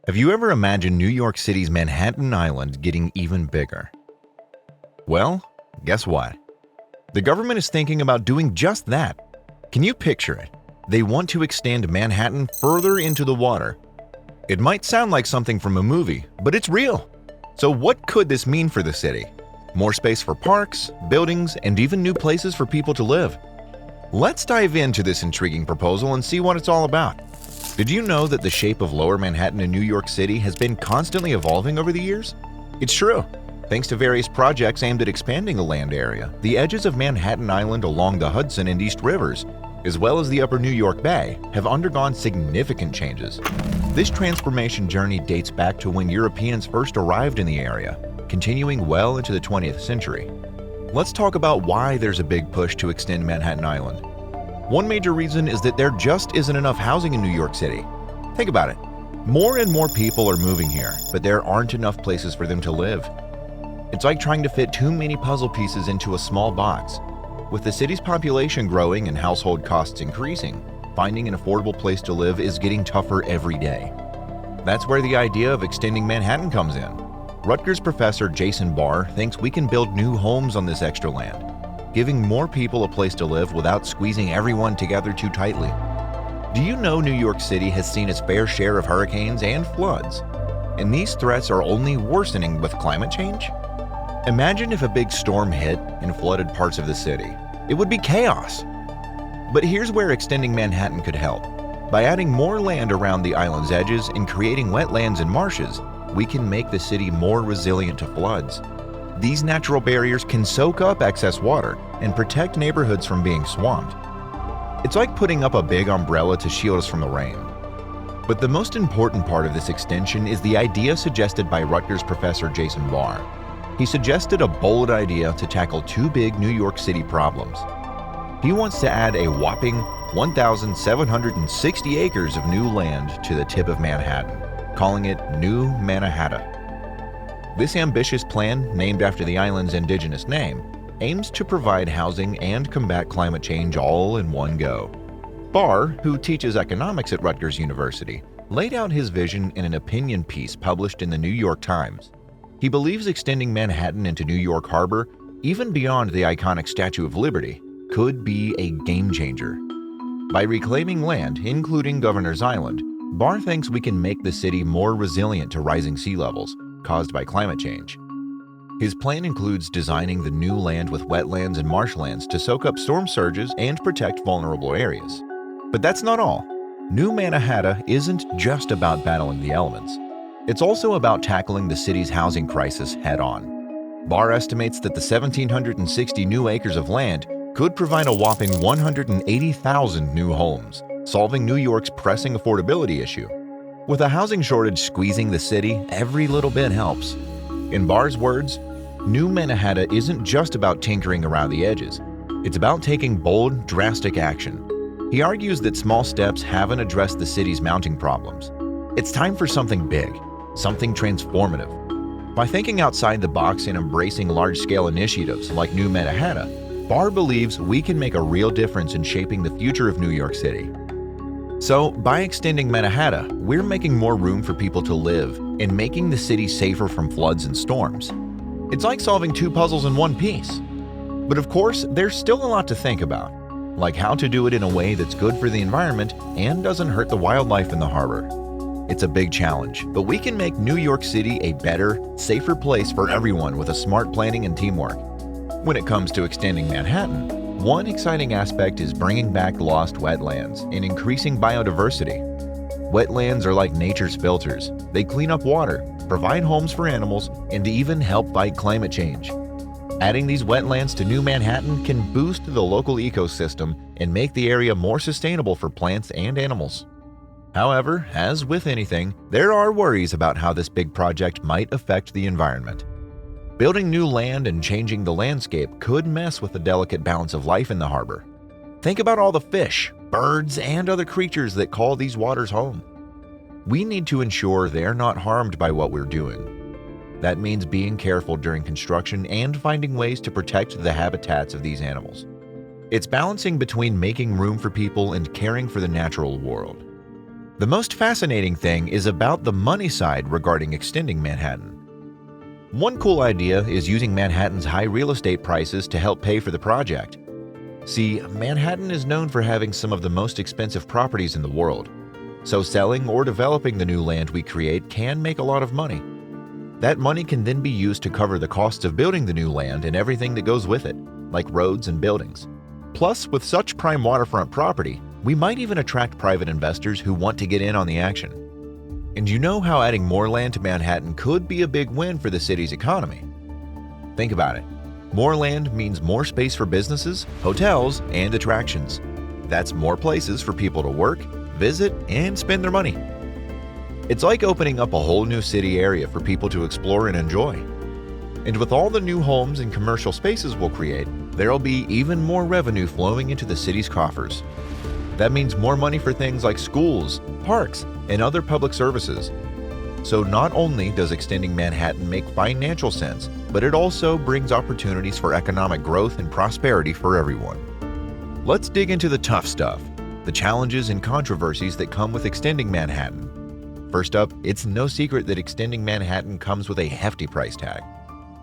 Have you ever imagined New York City's Manhattan Island getting even bigger? Well, guess what? The government is thinking about doing just that. Can you picture it? They want to extend Manhattan further into the water. It might sound like something from a movie, but it's real. So what could this mean for the city? More space for parks, buildings, and even new places for people to live. Let's dive into this intriguing proposal and see what it's all about. Did you know that the shape of Lower Manhattan in New York City has been constantly evolving over the years? It's true. Thanks to various projects aimed at expanding the land area, the edges of Manhattan Island along the Hudson and East Rivers, as well as the Upper New York Bay, have undergone significant changes. This transformation journey dates back to when Europeans first arrived in the area, continuing well into the 20th century. Let's talk about why there's a big push to extend Manhattan Island. One major reason is that there just isn't enough housing in New York City. Think about it. More and more people are moving here, but there aren't enough places for them to live. It's like trying to fit too many puzzle pieces into a small box. With the city's population growing and household costs increasing, finding an affordable place to live is getting tougher every day. That's where the idea of extending Manhattan comes in. Rutgers professor Jason Barr thinks we can build new homes on this extra land, giving more people a place to live without squeezing everyone together too tightly. Do you know New York City has seen its fair share of hurricanes and floods? And these threats are only worsening with climate change? Imagine if a big storm hit and flooded parts of the city. It would be chaos. But here's where extending Manhattan could help. By adding more land around the island's edges and creating wetlands and marshes, we can make the city more resilient to floods. These natural barriers can soak up excess water and protect neighborhoods from being swamped. It's like putting up a big umbrella to shield us from the rain. But the most important part of this extension is the idea suggested by Rutgers professor Jason Barr. He suggested a bold idea to tackle two big New York City problems. He wants to add a whopping 1,760 acres of new land to the tip of Manhattan, calling it New Mannahatta. This ambitious plan, named after the island's indigenous name, aims to provide housing and combat climate change all in one go. Barr, who teaches economics at Rutgers University, laid out his vision in an opinion piece published in the New York Times. He believes extending Manhattan into New York Harbor, even beyond the iconic Statue of Liberty, could be a game changer. By reclaiming land, including Governor's Island, Barr thinks we can make the city more resilient to rising sea levels caused by climate change. His plan includes designing the new land with wetlands and marshlands to soak up storm surges and protect vulnerable areas. But that's not all. New Mannahatta isn't just about battling the elements. It's also about tackling the city's housing crisis head-on. Barr estimates that the 1,760 new acres of land could provide a whopping 180,000 new homes, solving New York's pressing affordability issue. With a housing shortage squeezing the city, every little bit helps. In Barr's words, New Mannahatta isn't just about tinkering around the edges. It's about taking bold, drastic action. He argues that small steps haven't addressed the city's mounting problems. It's time for something big, something transformative. By thinking outside the box and embracing large-scale initiatives like New Mannahatta, Barr believes we can make a real difference in shaping the future of New York City. So, by extending Mannahatta, we're making more room for people to live and making the city safer from floods and storms. It's like solving two puzzles in one piece. But of course, there's still a lot to think about, like how to do it in a way that's good for the environment and doesn't hurt the wildlife in the harbor. It's a big challenge, but we can make New York City a better, safer place for everyone with a smart planning and teamwork. When it comes to extending Manhattan, one exciting aspect is bringing back lost wetlands and increasing biodiversity. Wetlands are like nature's filters. They clean up water, provide homes for animals, and even help fight climate change. Adding these wetlands to New Manhattan can boost the local ecosystem and make the area more sustainable for plants and animals. However, as with anything, there are worries about how this big project might affect the environment. Building new land and changing the landscape could mess with the delicate balance of life in the harbor. Think about all the fish, birds, and other creatures that call these waters home. We need to ensure they're not harmed by what we're doing. That means being careful during construction and finding ways to protect the habitats of these animals. It's balancing between making room for people and caring for the natural world. The most fascinating thing is about the money side regarding extending Manhattan. One cool idea is using Manhattan's high real estate prices to help pay for the project. See, Manhattan is known for having some of the most expensive properties in the world, so selling or developing the new land we create can make a lot of money. That money can then be used to cover the costs of building the new land and everything that goes with it, like roads and buildings. Plus, with such prime waterfront property, we might even attract private investors who want to get in on the action. And you know how adding more land to Manhattan could be a big win for the city's economy? Think about it. More land means more space for businesses, hotels, and attractions. That's more places for people to work, visit, and spend their money. It's like opening up a whole new city area for people to explore and enjoy. And with all the new homes and commercial spaces we'll create, there'll be even more revenue flowing into the city's coffers. That means more money for things like schools, parks, and other public services. So not only does extending Manhattan make financial sense, but it also brings opportunities for economic growth and prosperity for everyone. Let's dig into the tough stuff, the challenges and controversies that come with extending Manhattan. First up, it's no secret that extending Manhattan comes with a hefty price tag.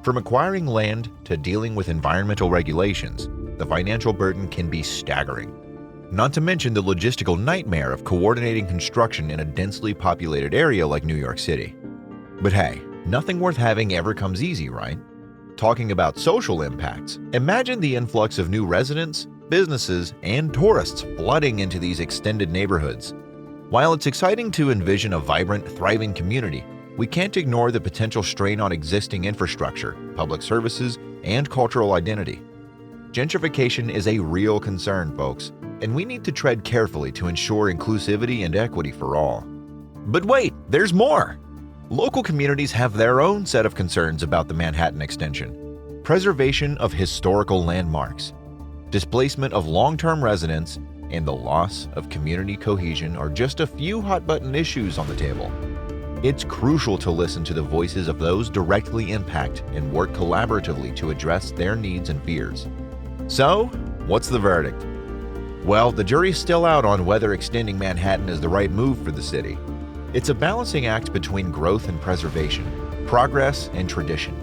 From acquiring land to dealing with environmental regulations, the financial burden can be staggering. Not to mention the logistical nightmare of coordinating construction in a densely populated area like New York City. But hey, nothing worth having ever comes easy, right? Talking about social impacts, imagine the influx of new residents, businesses, and tourists flooding into these extended neighborhoods. While it's exciting to envision a vibrant, thriving community, we can't ignore the potential strain on existing infrastructure, public services, and cultural identity. Gentrification is a real concern, folks, and we need to tread carefully to ensure inclusivity and equity for all. But wait, there's more! Local communities have their own set of concerns about the Manhattan extension. Preservation of historical landmarks, displacement of long-term residents, and the loss of community cohesion are just a few hot-button issues on the table. It's crucial to listen to the voices of those directly impacted and work collaboratively to address their needs and fears. So, what's the verdict? Well, the jury's still out on whether extending Manhattan is the right move for the city. It's a balancing act between growth and preservation, progress and tradition.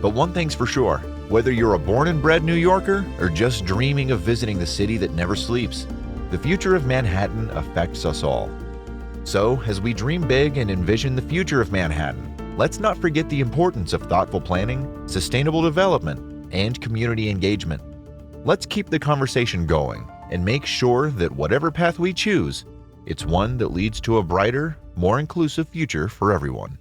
But one thing's for sure, whether you're a born and bred New Yorker or just dreaming of visiting the city that never sleeps, the future of Manhattan affects us all. So, as we dream big and envision the future of Manhattan, let's not forget the importance of thoughtful planning, sustainable development, and community engagement. Let's keep the conversation going and make sure that whatever path we choose, it's one that leads to a brighter, more inclusive future for everyone.